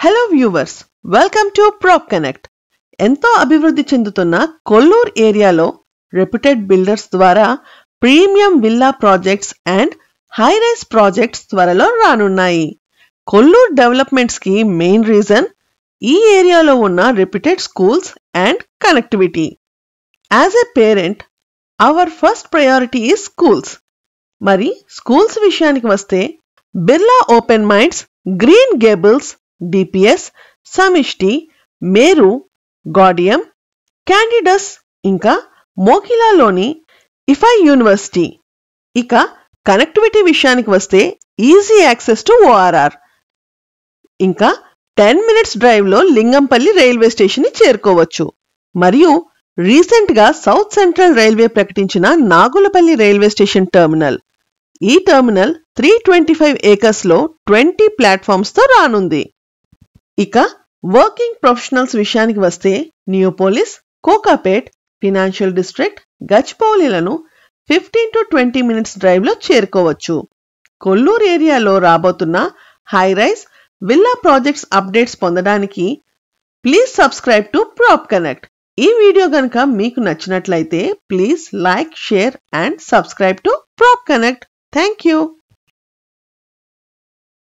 Hello viewers, welcome to Prop Connect. ఎంతో అభివృద్ధి చెందుతున్న కొల్లూర్ ఏరియాలో రెప్యూటెడ్ బిల్డర్స్ ద్వారా premium villa projects and high rise projects త్వరలో రానున్నాయి. కొల్లూర్ డెవలప్మెంట్స్ కి మెయిన్ రీజన్ ఈ ఏరియాలో ఉన్న reputed schools and connectivity. As a parent, our first priority is schools. మరి స్కూల్స్ విషయానికి వస్తే Birla Open Minds, Green Gables, DPS, Samishti, Meru, Gaudium, Candidus, ఇంకా మోకిలాలోని ఇఫై యూనివర్సిటీ. ఇక కనెక్టివిటీ విషయానికి వస్తే ఈజీ యాక్సెస్ టు ఓఆర్ఆర్, ఇంకా 10 minutes డ్రైవ్లో లింగంపల్లి రైల్వే స్టేషన్ ని చేరుకోవచ్చు. మరియు రీసెంట్ గా సౌత్ సెంట్రల్ రైల్వే ప్రకటించిన నాగులపల్లి రైల్వే స్టేషన్ టెర్మినల్. ఈ టెర్మినల్ 325 acres లో 20 ప్లాట్ఫామ్స్ తో రానుంది. ఇక వర్కింగ్ ప్రొఫెషనల్స్ విషయానికి వస్తే నియోపోలిస్, కోకాపేట్, ఫినాన్షియల్ డిస్ట్రిక్ట్, గచ్చిబౌలిలను 15 to 20 minutes డ్రైవ్ లో చేరుకోవచ్చు. కొల్లూరు ఏరియాలో రాబోతున్న high rise villa projects updates పొందడానికి please subscribe to Prop Connect. ఈ వీడియో గనుక మీకు నచ్చినట్లయితే please like, share and subscribe to Prop Connect. Thank you.